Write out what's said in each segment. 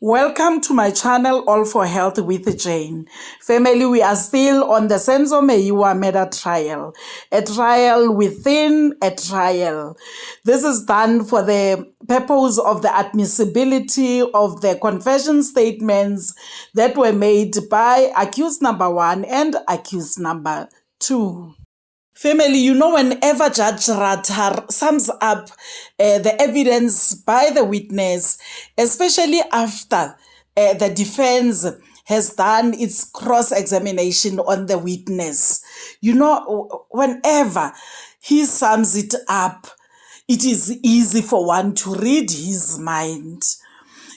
Welcome to my channel, All for Health with Jane. Family, we are still on the Senzo Meyiwa murder trial, a trial within a trial. This is done for the purpose of the admissibility of the confession statements that were made by accused number 1 and accused number 2. Family, you know, whenever Judge Ratha sums up the evidence by the witness, especially after the defense has done its cross-examination on the witness, you know, whenever he sums it up, it is easy for one to read his mind.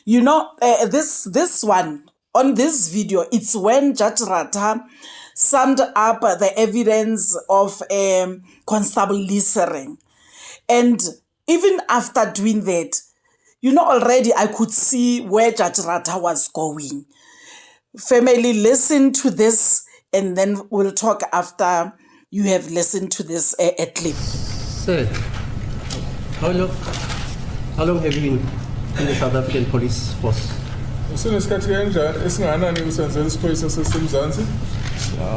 You know, this one, on this video, it's when Judge Ratha summed up the evidence of Constable Lisering. And even after doing that, you know, already I could see where Judge Ratha was going. Family, listen to this, and then we'll talk after you have listened to this clip. Sir, how long have you been in the South African Police Force?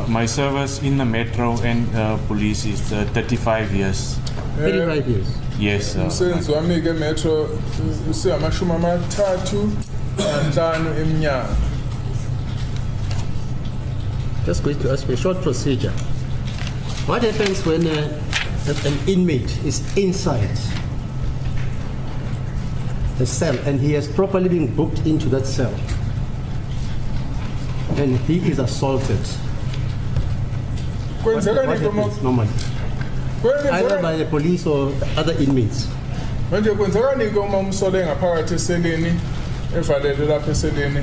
My service in the Metro and police is 35 years. 35 years? Yes. Senzo Meyiwa Metro Just going to ask you a short procedure. What happens when an inmate is inside the cell and he has properly been booked into that cell and he is assaulted? What happens normally? Either by the police or other inmates. Manje kwenzekani ke uma umsole ngaphakathi eseleni evalele lapha eseleni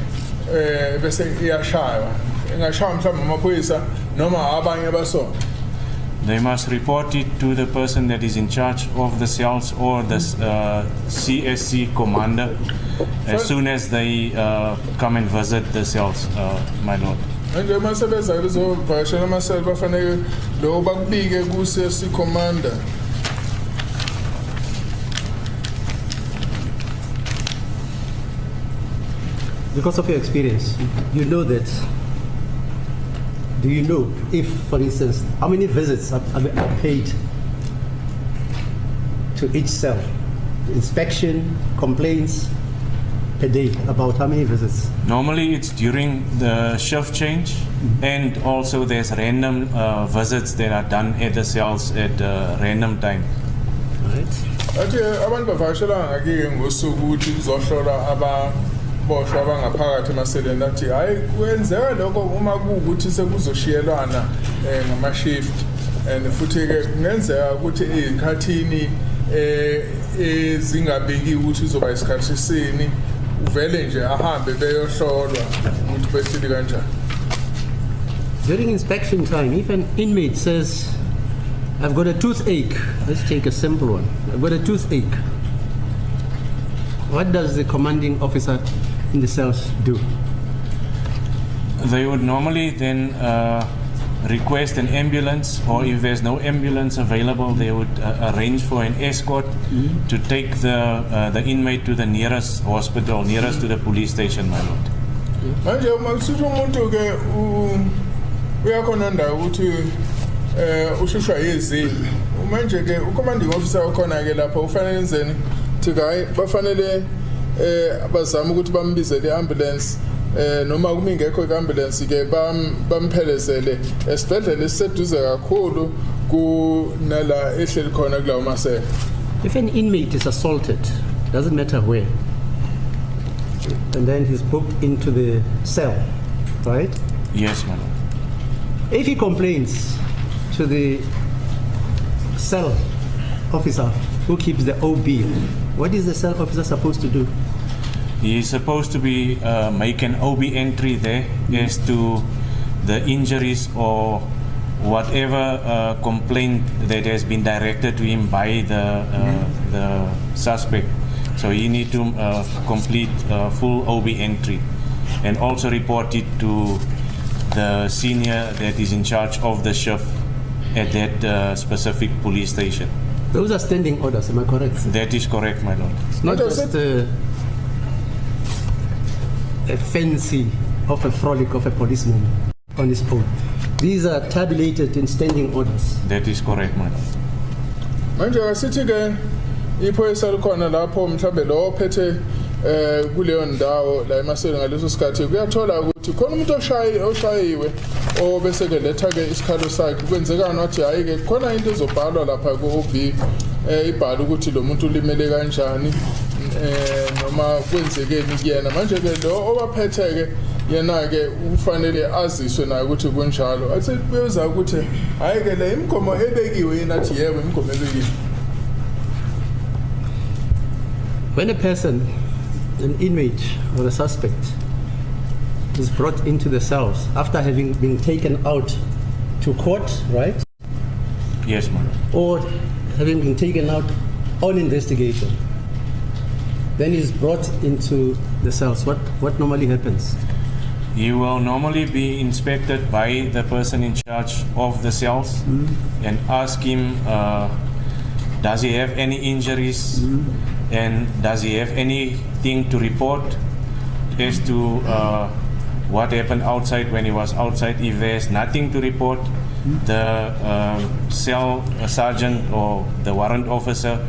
bese iyashaywa engashaywa mhlawumbe amaphoyisa noma abanye abasona? They must report it to the person that is in charge of the cells or the CSC commander as soon as they come and visit the cells, my lord. Manje masebeza bezovakashela amaseli bafanele lo bakubike ku-CSC commander. Because of your experience, you know that. Do you know if, for instance, how many visits are paid to each cell? Inspection, complaints a day, about how many visits? Normally it's during the shift change, and also there's random visits that are done at the cells at random time. Right. Athi abantu bavakashela ngakike ngosuku ukuthi uzohlola aboshwa abangaphakathi emaseleni athi hayi kwenzeka lokho uma kuwukuthi sekuzoshiyelwana ngama-shift, and futhi ke kungenzeka ukuthi ezikhathini ezingabiki ukuthi uzoba isikhathi sini uvele nje ahambe beyohlolwa ukuthi behleli kanjani. During inspection time, if an inmate says, I've got a toothache, let's take a simple one, I've got a toothache, what does the commanding officer in the cells do? They would normally then request an ambulance, or if there's no ambulance available, they would arrange for an escort to take the inmate to the nearest hospital, nearest to the police station, my lord. Manje uma kusuthi umuntu ke uyakhona ndawo ukuthi ushushwa yizinyo. Manje ke ucommanding officer ukhona ke lapha ufanele enzeni? Thi hayi bafanele bazama ukuthi bambizele iambulance, noma kumingekho iambulance ke bamphelezele esibhedlela esiseduze kakhulu kunala ehleli khona kulawo masela. If an inmate is assaulted, doesn't matter where, and then he's booked into the cell, right? Yes, my lord. If he complains to the cell officer who keeps the OB, what is the cell officer supposed to do? He is supposed to be make an OB entry there as to the injuries or whatever complaint that has been directed to him by the suspect. So he need to complete full OB entry and also report it to the senior that is in charge of the shift at that specific police station. Those are standing orders, am I correct? That is correct, my lord. It's not just a fancy of a frolic of a policeman on his own. These are tabulated in standing orders. That is correct, madam. Manje asithi ke iphoyisa likhona lapho mhlambe lo ophethe kuleyo ndawo la emaseni ngaleso sikhathi kuyathola ukuthi khona umuntu oshayiwe obese ke letha ke isikhalo sakhe kwenzekana wathi hayi ke khona into ezobhalwa lapha ku-OB ibhala ukuthi lo muntu ulimele kanjani noma kwenzekeni kuyena manje ke lo obaphethe ke yena ke ufanele aziswe naye ukuthi kunjalo athi beza ukuthi hayi ke le imgomo ebekiwe yena athi yebo imgomo ebekiwe. When a person, an inmate or a suspect, is brought into the cells after having been taken out to court, right? Yes, madam. Or having been taken out on investigation, then he's brought into the cells. What normally happens? He will normally be inspected by the person in charge of the cells and ask him, does he have any injuries and does he have anything to report as to what happened outside when he was outside. If there's nothing to report, the cell sergeant or the warrant officer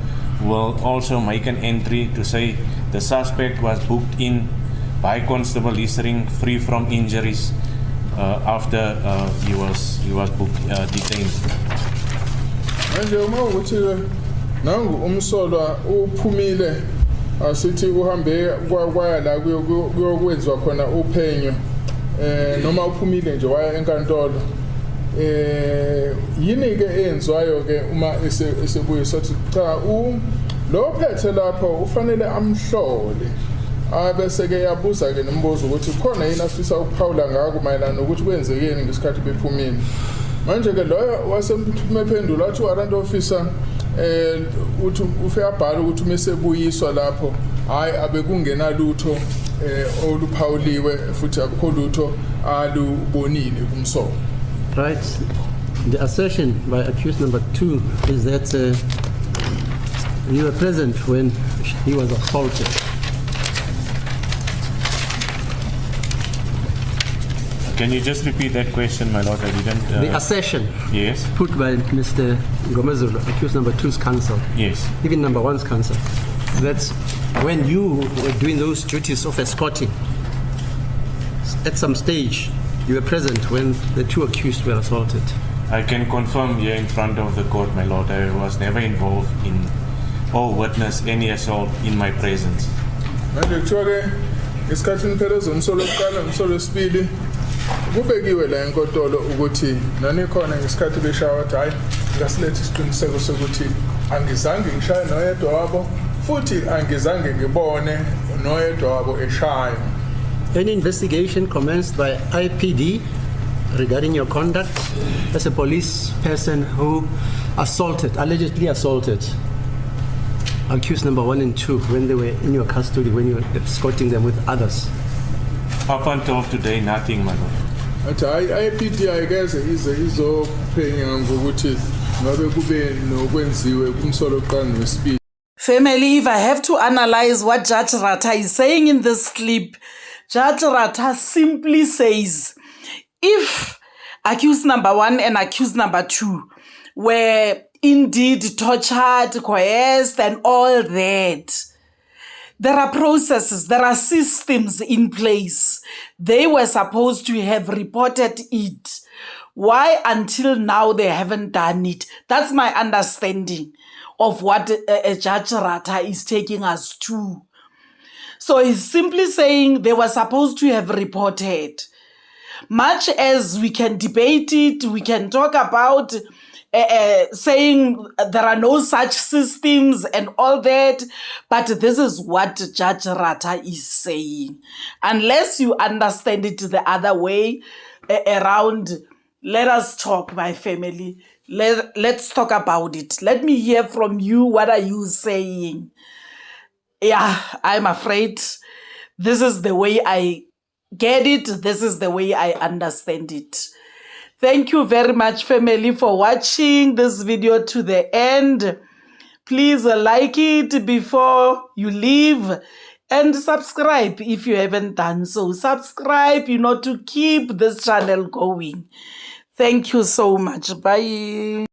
will also make an entry to say the suspect was booked in by Constable Liestering free from injuries after he was detained. Manje uma ukuthi nangu umsolwa uphumile asithi uhambe kwaya la kuyokwenziwa khona uphenyo noma uphumile nje waya enkantolo yini ke eyenzwayo ke uma esebuye sathi cha lo phethe lapho ufanele amhlole abese ke yabuza ke nombuzo ukuthi khona yini afisa ukuphawula ngako mayelana nokuthi kwenzekeni ngesikhathi bephumile. Manje ke loyo wasemephendula athi warrant officer uthi ufeyabhala ukuthi mesebuyiswa lapho hayi abekungena lutho oluphawuliwe futhi akukho lutho alubonile kumsoko. Right. The assertion by accused number 2 is that you were present when he was assaulted. Can you just repeat that question, my lord? I didn't. The assertion Yes. put by Mr. Ngomezulu, accused number 2's counsel, Yes. even number 1's counsel, that's when you were doing those duties of escorting, at some stage you were present when the 2 accused were assaulted. I can confirm here in front of the court, my lord, I was never involved in or witnessed any assault in my presence. Manje kuthiwa ke isikhathini phela zomsolo oqala nomsolo wesibili kubekiwe la enkantolo ukuthi nani khona ngesikhathi beshawa wathi hayi ngasilethe isiqiniseko sokuthi angizange ngishaye noyedwa wabo futhi angizange ngibone noyedwa wabo eshaya. Any investigation commenced by IPD regarding your conduct as a police person who allegedly assaulted accused number 1 and 2 when they were in your custody, when you were escorting them with others? Up until today, nothing, my lord. Athi hayi IPD ayikeze izophenya ngokuthi ngabe kube nokwenziwe kumsolo oqala wesibili. Family, if I have to analyze what Judge Ratha is saying in this clip, Judge Ratha simply says, if accused number 1 and accused number 2 were indeed tortured, coerced, and all that, there are processes, there are systems in place. They were supposed to have reported it. Why until now they haven't done it? That's my understanding of what Judge Ratha is taking us to. So he's simply saying they were supposed to have reported. Much as we can debate it, we can talk about saying there are no such systems and all that, but this is what Judge Ratha is saying. Unless you understand it the other way around, let us talk, my family. Let's talk about it. Let me hear from you. What are you saying? Yeah, I'm afraid this is the way I get it. This is the way I understand it. Thank you very much, family, for watching this video to the end. Please like it before you leave And subscribe if you haven't done so. Subscribe, to keep this channel going. Thank you so much. Bye.